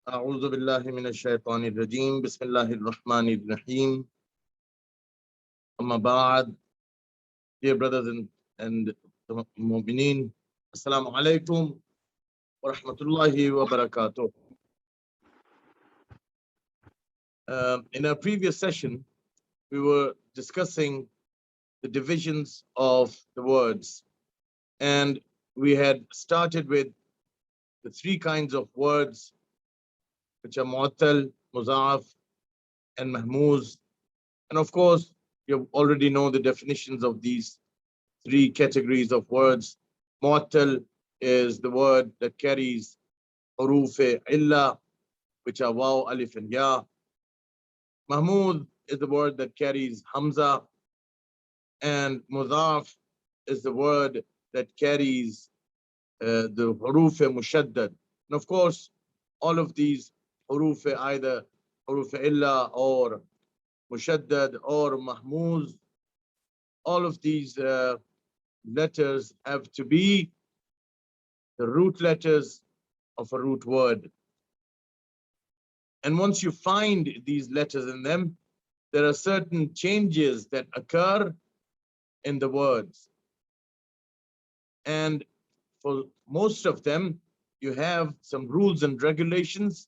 أعوذ بالله من الشيطان الرجيم بسم الله الرحمن الرحيم أما بعد. Dear brothers and mu'mineen, Assalamu alaikum wa rahmatullahi wa barakatuh. In our previous session, we were discussing the divisions of the words, and we had started with the three kinds of words, which are mu'attal, muza'af, and mahmuz. And of course, you already know the definitions of these three categories of words. Mu'attal is the word that carries huruf illa, which are waw, alif, and ya. Mahmud is the word that carries hamza, and mudhaf is the word that carries the huruf mushaddad. And of course, all of these huruf, either huruf illa or mushaddad or mahmuz, all of these letters have to be the root letters of a root word. And once you find these letters in them, there are certain changes that occur in the words. And for most of them, you have some rules and regulations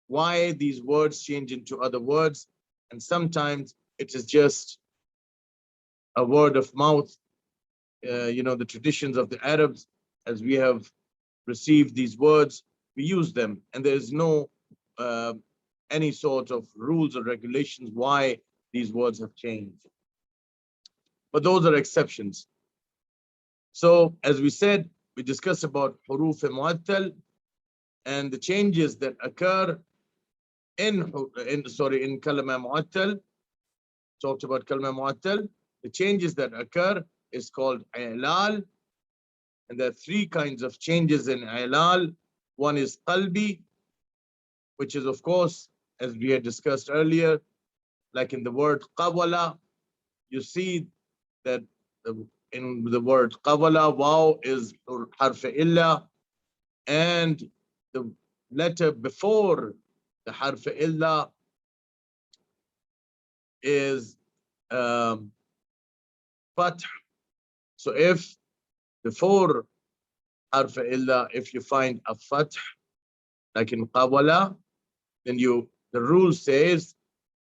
why these words change into other words. And sometimes it is just a word of mouth. The traditions of the Arabs, as we have received these words, we use them, and there is no any sort of rules or regulations why these words have changed. But those are exceptions. So, as we said, we discussed about huruf mu'attal and the changes that occur in kalama mu'attal. Talked about kalama mu'attal. The changes that occur is called i'lal, and there are three kinds of changes in i'lal. One is qalbi, which is, of course, as we had discussed earlier, like in the word qawala, you see that in the word qawala, waw is harf illa, and the letter before the harf illa is fath. So if before harf illa, if you find a fath, like in qawala, then the rule says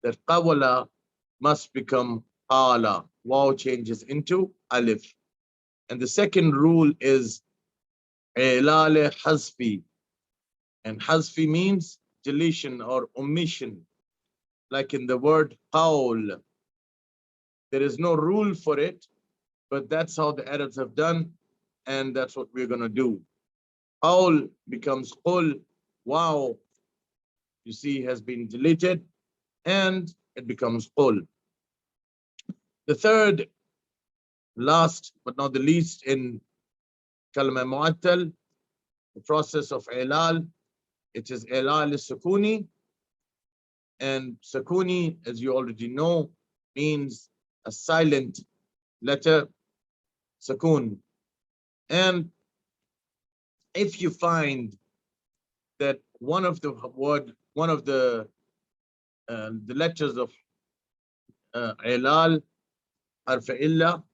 that qawala must become qala. Waw changes into alif. And the second rule is ilal hazfi. And hazfi means deletion or omission. Like in the word qawl. There is no rule for it, but that's how the Arabs have done, and that's what we're going to do. Qawl becomes qul. Wow, you see, has been deleted, and it becomes qul. The third, last but not the least, in kalma mu'attal, the process of ilal, it is ilal sukuni, and sukuni, as you already know, means a silent letter, sukun. And if you find that one of the letters of ilal, harf illa,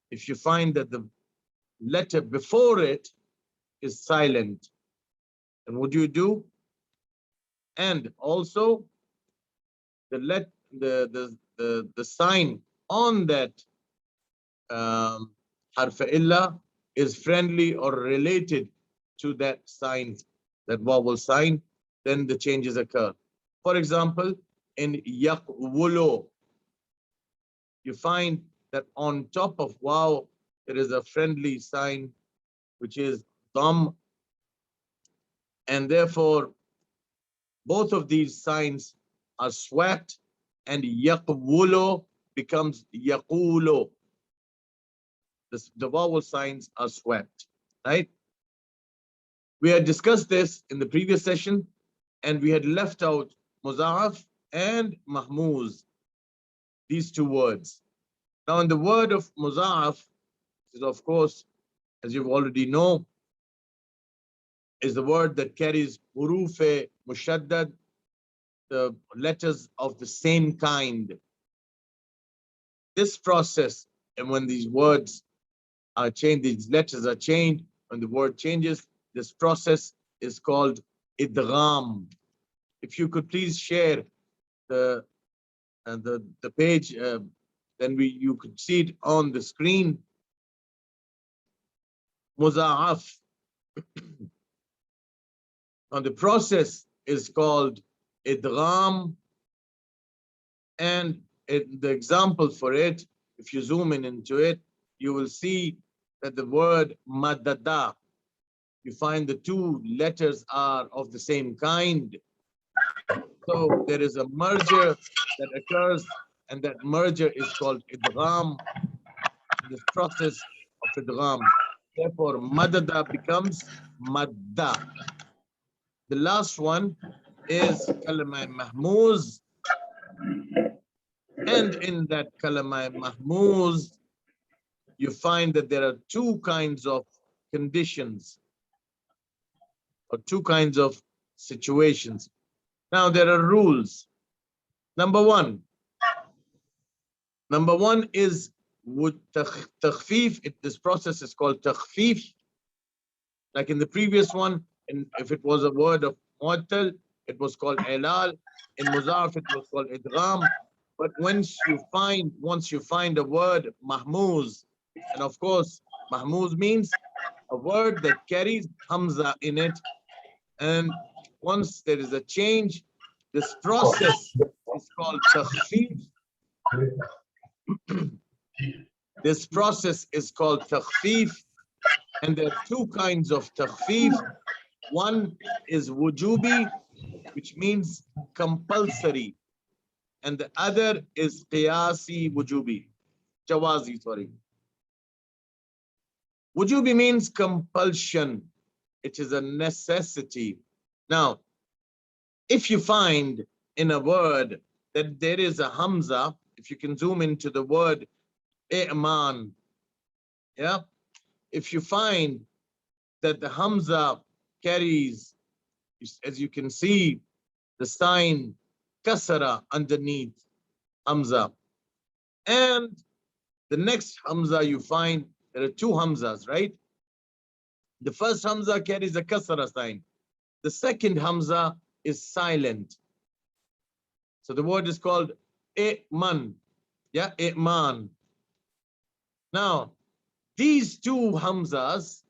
if you find that the letter before it is silent, then what do? And also the sign on that harf illa is friendly or related to that sign, that vowel sign, then the changes occur. For example, in yaqwulu, you find that on top of waw, there is a friendly sign, which is dam. And therefore, both of these signs are swept, and yaqwulu becomes yaqulu. The vowel signs are swept, right? We had discussed this in the previous session, and we had left out muza'af and mahmuz, these two words. Now, in the word of muza'af, is, of course, as you've already know, is the word that carries huruf mushaddad, the letters of the same kind. This process, and when these words are changed, these letters are changed, when the word changes, this process is called idgham. If you could please share the page, then you could see it on the screen. Muza'af. And the process is called idgham, and the example for it, if you zoom in into it, you will see that the word madada, you find the two letters are of the same kind. So there is a merger that occurs, and that merger is called idgham, this process of idgham. Therefore, madada becomes madda. The last one is kalama mahmuz, and in that kalama mahmuz, you find that there are two kinds of conditions or two kinds of situations. Now there are rules. Number one is would takhfif. This process is called takhfif. Like in the previous one, and if it was a word of mu'attal, it was called ilal. In muzaf, it was called idgham. But once you find a word mahmuz, and of course mahmuz means a word that carries hamza in it, and once there is a change, this process is called takhfif. This process is called takhfif, and there are two kinds of takhfif. One is wujubi, which means compulsory, and the other is qiyasi wujubi, jawazi, sorry. Wujubi means compulsion. It is a necessity. Now, if you find in a word that there is a hamza, if you can zoom into the word i'man, yeah, if you find that the hamza carries, as you can see, the sign kasara underneath hamza, and the next hamza you find there are two hamzas, right? The first hamza carries a kasara sign. The second hamza is silent. So the word is called i'man. Yeah, i'man. Now, these two hamzas,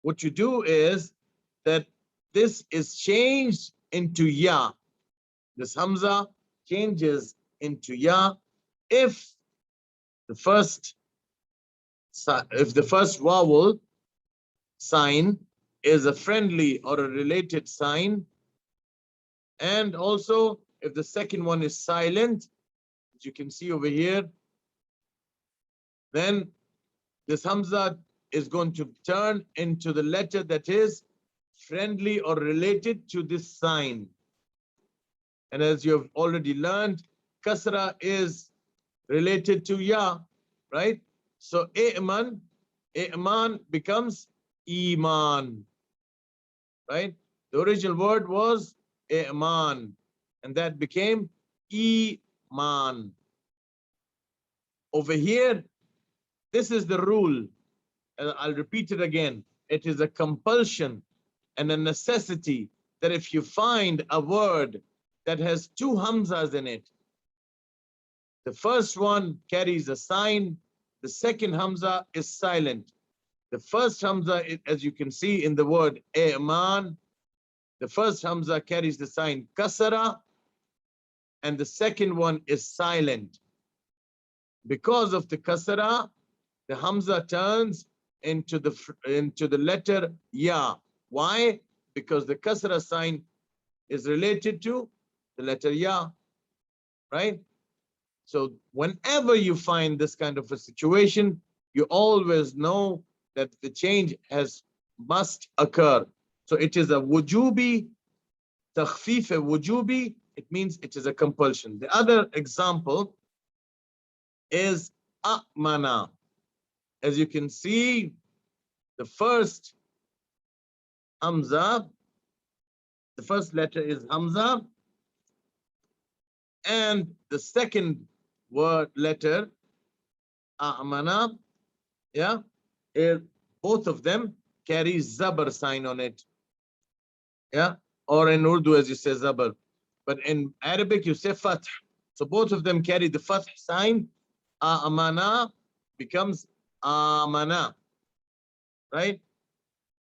what you do is that this is changed into ya. This hamza changes into ya if the first vowel sign is a friendly or a related sign, and also if the second one is silent, as you can see over here, then this hamza is going to turn into the letter that is friendly or related to this sign. And as you have already learned, kasra is related to ya, right? So i'man becomes iman, right? The original word was i'man, and that became iman. Over here, this is the rule, and I'll repeat it again. It is a compulsion and a necessity that if you find a word that has two hamzas in it, the first one carries a sign, the second hamza is silent. The first hamza, as you can see in the word i'man, the first hamza carries the sign kasara, and the second one is silent. Because of the kasara, the hamza turns into the letter ya. Why? Because the kasra sign is related to the letter ya, right? So whenever you find this kind of a situation, you always know that the change must occur. So it is a wujubi, takhfif wujubi, it means it is a compulsion. The other example is a'mana. As you can see, the first Hamza. The first letter is Hamza, and the second word letter, A'mana, yeah, both of them carry Zabar sign on it, yeah, or in Urdu as you say Zabar, but in Arabic you say Fath. So both of them carry the Fath sign. A'mana becomes Amana, right?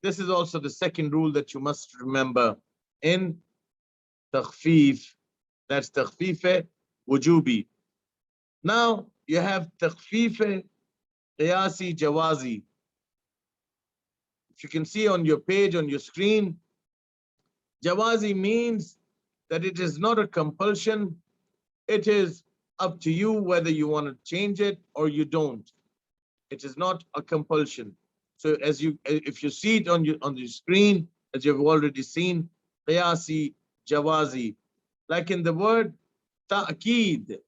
This is also the second rule that you must remember in takhfif. That's takhfif wujubi. Now you have takhfif qiyasi jawazi. If you can see on your page, on your screen, jawazi means that it is not a compulsion. It is up to you whether you want to change it or you don't. It is not a compulsion. So as you, if you see it on the screen, as you've already seen, qiyasi, jawazi, like in the word ta'keed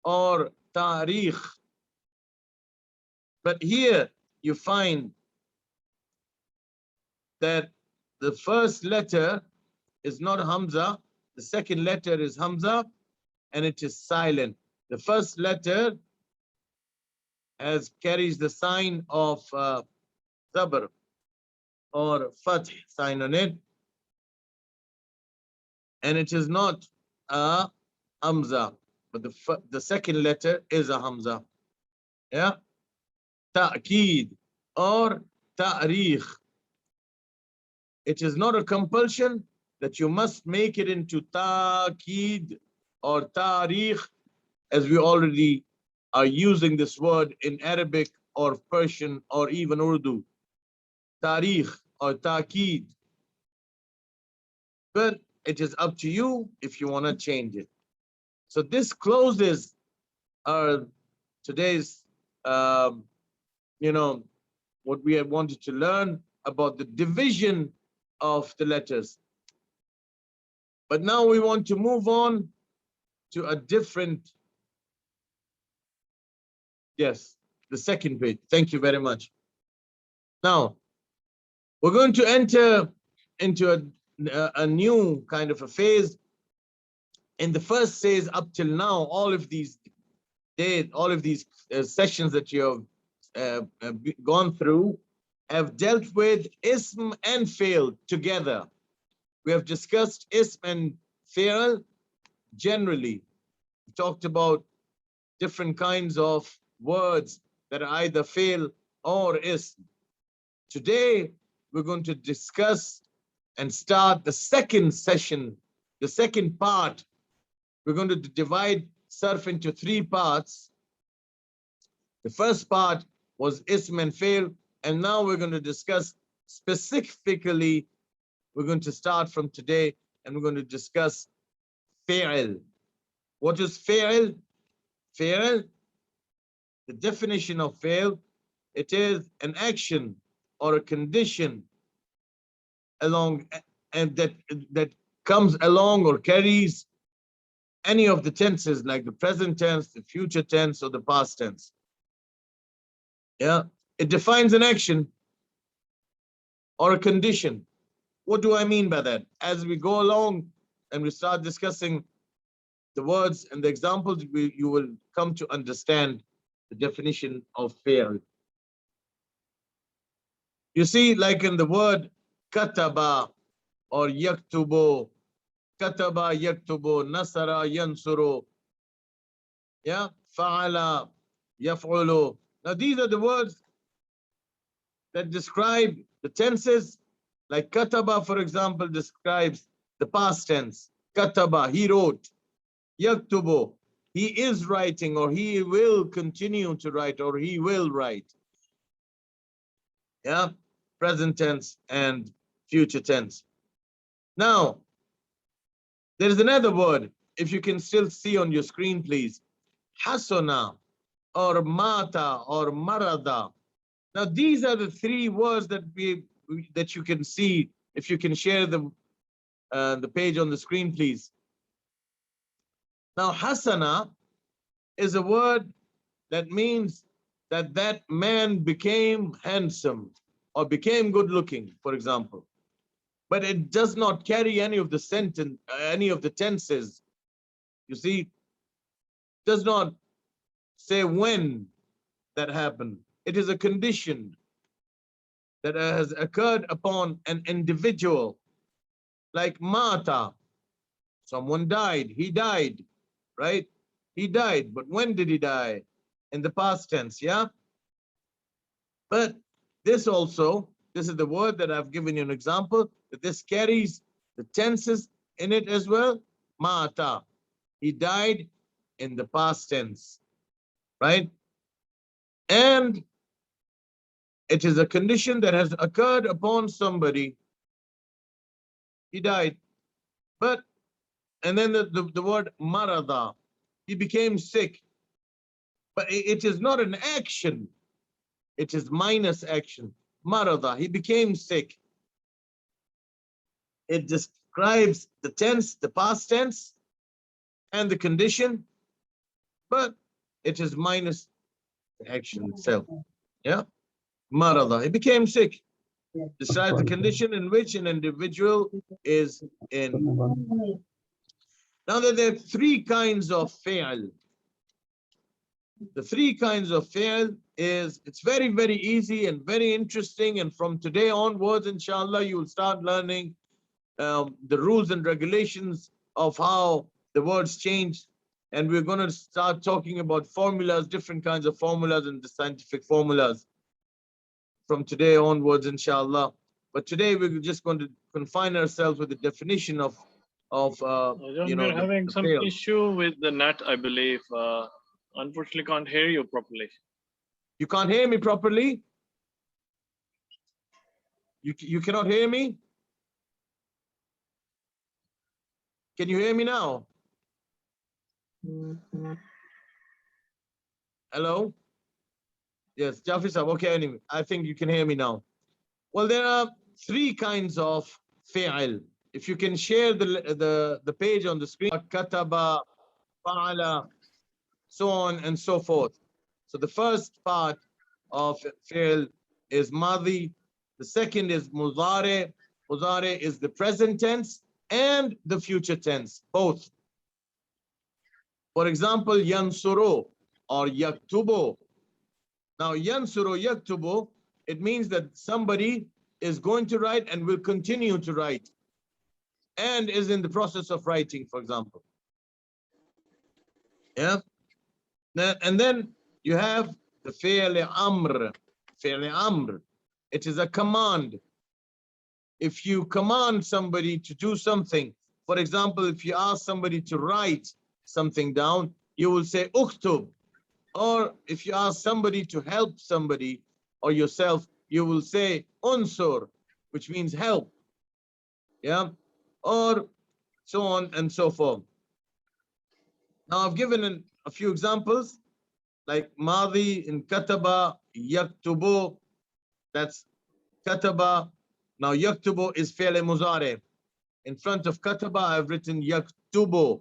or tarikh. But here you find that the first letter is not Hamza, the second letter is Hamza, and it is silent. The first letter carries the sign of Zabr or Fath sign on it, and it is not a Hamza, but the second letter is a Hamza. Yeah, Ta'keed or Ta'rikh. It is not a compulsion that you must make it into Ta'keed or Tarikh, as we already are using this word in Arabic or Persian or even Urdu. Tarikh or Ta'keed. But it is up to you if you want to change it. So this closes our today's, what we have wanted to learn about the division of the letters. But now we want to move on to a different, yes, the second page. Thank you very much. Now, we're going to enter into a new kind of a phase. In the first phase up till now, all of these days, all of these sessions that you have gone through have dealt with ism and fi'l together. We have discussed ism and fi'l generally. We talked about different kinds of words that are either fi'l or ism. Today, we're going to discuss and start the second session, the second part. We're going to divide Sarf into three parts. The first part was ism and fi'l, and now we're going to discuss specifically, we're going to start from today, and we're going to discuss fi'l. What is fi'l? Fi'l, the definition of fi'l, it is an action or a condition along, and that comes along or carries any of the tenses, like the present tense, the future tense, or the past tense. Yeah, it defines an action or a condition. What do I mean by that? As we go along and we start discussing the words and the examples, you will come to understand the definition of fi'l. You see, like in the word kataba or yaktubu, kataba yaktubu, nasara yansuru, yeah, fa'ala yaf'ulu. Now these are the words that describe the tenses. Like kataba, for example, describes the past tense. Kataba, he wrote. Yaktubu, he is writing, or he will continue to write, or he will write. Yeah, present tense and future tense. Now, there is another word, if you can still see on your screen, please. Hasana, or mata, or marada. Now, these are the three words that you can see. If you can share the page on the screen, please. Now, hasana is a word that means that man became handsome or became good looking, for example. but it does not carry any of the sentence, any of the tenses. You see, does not say when that happened. It is a condition that has occurred upon an individual, like mata, someone died, he died, right? He died, but when did he die? In the past tense, yeah? But this also, this is the word that I've given you an example, that this carries the tenses in it as well. Mata, he died in the past tense, right? And it is a condition that has occurred upon somebody. He died, but, and then the word marada, he became sick. But it is not an action, it is minus action. Marada, he became sick. It describes the tense, the past tense, and the condition, but it is minus the action itself. Yeah, marada, he became sick. Describes the condition in which an individual is in. Now there are three kinds of fi'l. The three kinds of fi'l is, it's very, very easy and very interesting. And from today onwards, inshallah, you will start learning the rules and regulations of how the words change. And we're going to start talking about formulas, different kinds of formulas and the scientific formulas from today onwards, inshallah. But today we're just going to confine ourselves with the definition of you know, we're having some fi'l. issue with the net, I believe. Unfortunately, can't hear you properly. You can't hear me properly? You cannot hear me? Can you hear me now? Hello? Yes, Jafri Sahab. Okay, anyway, I think you can hear me now. Well, there are three kinds of fi'l. If you can share the page on the screen, kataba, fa'ala, so on and so forth. So the first part of fi'l is madi. The second is mudare. Mudare is the present tense and the future tense, both. For example, yansuru or yaktubu. Now, yansuru, yaktubu, it means that somebody is going to write and will continue to write and is in the process of writing, for example. Yeah. And then you have the fi'l amr. Fi'l amr. It is a command. If you command somebody to do something, for example, if you ask somebody to write something down, you will say uktub. Or if you ask somebody to help somebody or yourself, you will say unsur, which means help. Yeah. Or so on and so forth. Now I've given a few examples, like madi in kataba, yaktubu, that's kataba. Now yaktubu is fi'l muzare. In front of kataba, I've written yaktubu.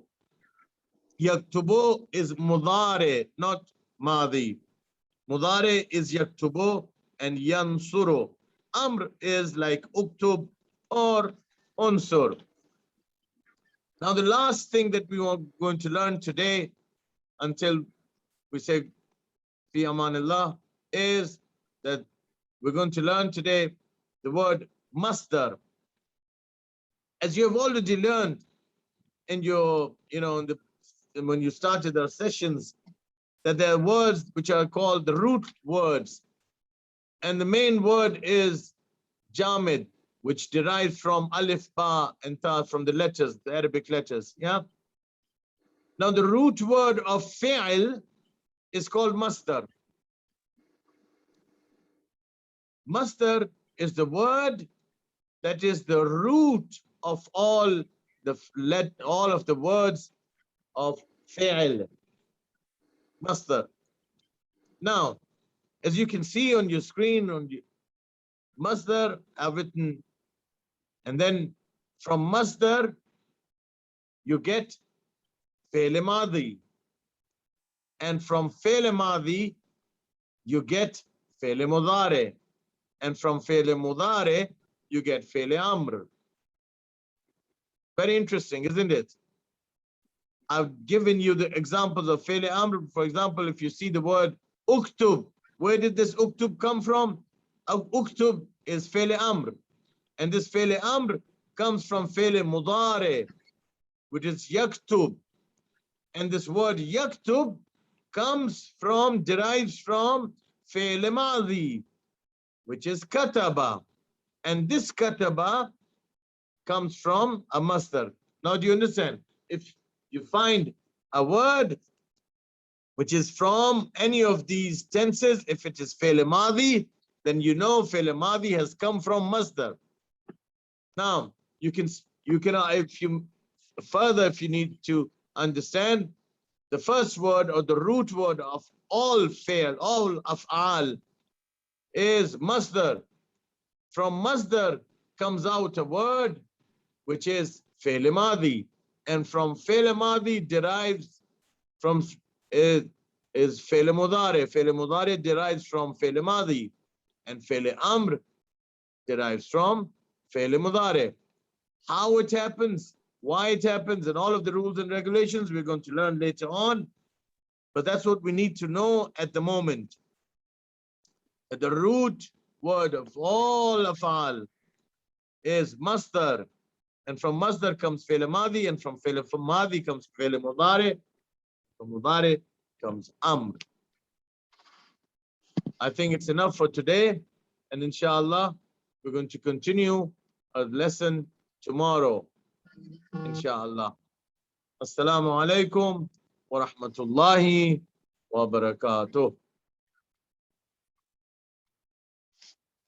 Yaktubu is mudare, not madi. Mudare is yaktubu and yansuru. Amr is like uktub or unsur. Now the last thing that we are going to learn today, until we say fi amanillah, is that we're going to learn today the word masdar. As you have already learned in your, you know, when you started our sessions, that there are words which are called the root words. And the main word is jamid, which derives from alif, ba, and ta, from the letters, the Arabic letters. Yeah. Now the root word of fi'l is called masdar. Masdar is the word that is the root of all of the words of fi'l. Masdar. Now, as you can see on your screen, on the masdar, I've written, and then from masdar you get fi'l madi, and from fi'l madi you get fi'l mudare, and from fi'l mudare you get fi'l amr. Very interesting, isn't it? I've given you the examples of Fi'l Amr. For example, if you see the word uktub, where did this uktub come from? Uktub is Fi'l Amr. And this Fi'l Amr comes from Fi'l Mudari, which is yaktub. And this word yaktub derives from Fi'l Madi, which is kataba. And this kataba comes from a masdar. Now, do you understand? If you find a word which is from any of these tenses, if it is Fi'l Madi, then you know Fi'l Madi has come from masdar. Now, if you need to understand, the first word or the root word of all fi'l, all af'al is masdar. From masdar comes out a word which is Fi'l Madi, and from Fi'l Madi derives from is Fi'l Mudari. Fi'l Mudari derives from Fi'l Madi, and Fi'l Amr derives from Fi'l Mudari. How it happens, why it happens, and all of the rules and regulations we're going to learn later on. But that's what we need to know at the moment. That the root word of all af'al is masdar. And from masdar comes Fi'l Madi, and from Fi'l Madi comes Fi'l Mudari. From Mudari comes Amr. I think it's enough for today. And inshallah, we're going to continue our lesson tomorrow. Inshallah. Assalamu alaikum wa rahmatullahi wa barakatuh.